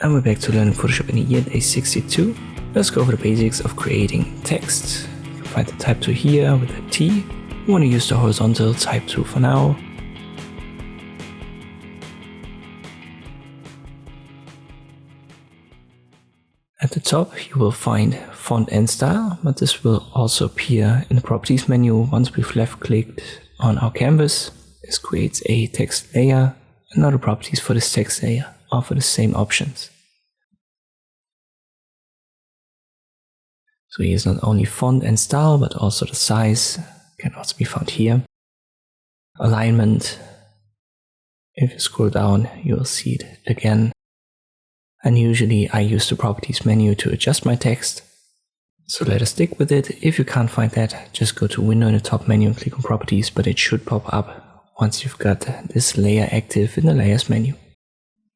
And we're back to learning Photoshop in the year day 62. Let's go over the basics of creating text. You can find the type tool here with a T. We want to use the horizontal type tool for now. At the top you will find font and style, but this will also appear in the properties menu once we've left clicked on our canvas. This creates a text layer and other properties for this text layer offer the same options. So here's not only font and style, but also the size can also be found here. Alignment, if you scroll down, you will see it again. And usually I use the properties menu to adjust my text. So let us stick with it. If you can't find that, just go to window in the top menu and click on properties, but it should pop up once you've got this layer active in the layers menu.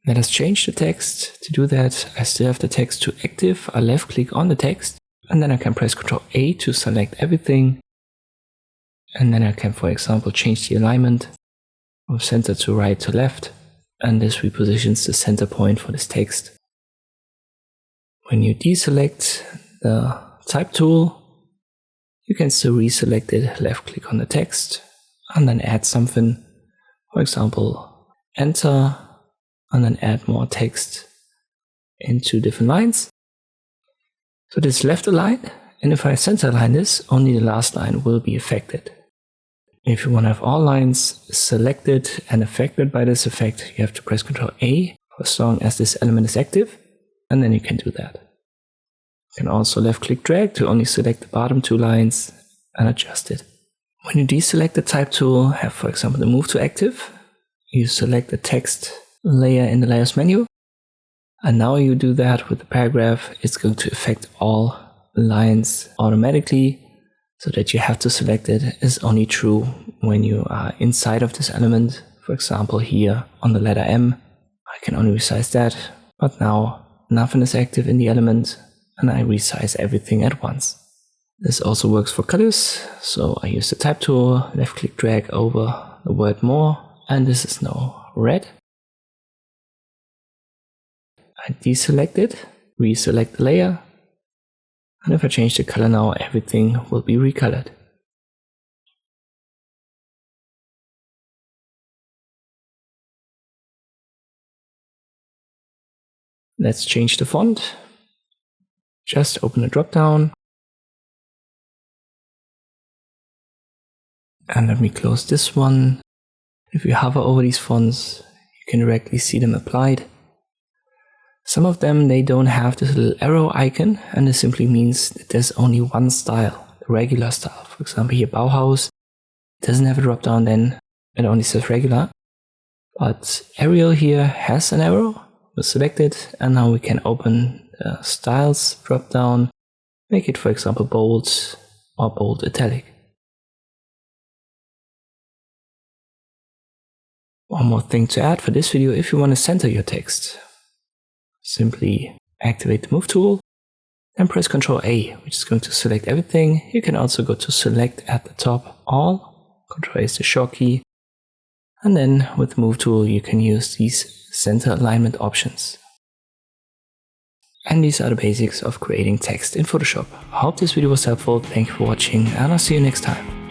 Let us change the text. To do that, I still have the text to active. I left click on the text and then I can press Ctrl A to select everything. And then I can, for example, change the alignment from center to right to left. And this repositions the center point for this text. When you deselect the type tool, you can still reselect it, left click on the text, and then add something. For example, enter, and then add more text in 2 different lines. So this left align, and if I center align this, only the last line will be affected. If you want to have all lines selected and affected by this effect, you have to press Ctrl A for as long as this element is active, and then you can do that. You can also left click drag to only select the bottom 2 lines and adjust it. When you deselect the type tool, have for example the move to active, you select the text layer in the layers menu, and now you do that with the paragraph. It's going to affect all lines automatically, so that you have to select it is only true when you are inside of this element. For example, here on the letter M, I can only resize that, but now nothing is active in the element and I resize everything at once. This also works for colors, so I use the type tool, left click drag over the word more, and this is now red. I deselect it, reselect the layer, and if I change the color now, everything will be recolored. Let's change the font. Just open the drop down. And let me close this one. If you hover over these fonts, you can directly see them applied. Some of them, they don't have this little arrow icon, and this simply means that there's only one style, the regular style. For example, here Bauhaus doesn't have a drop down, then it only says regular. But Arial here has an arrow. We'll select it, and now we can open the styles drop down, make it for example bold or bold italic. One more thing to add for this video: if you want to center your text, simply activate the move tool and press Ctrl A, which is going to select everything. You can also go to select at the top all. Ctrl A is the short key. And then with the move tool, you can use these center alignment options. And these are the basics of creating text in Photoshop. I hope this video was helpful. Thank you for watching, and I'll see you next time.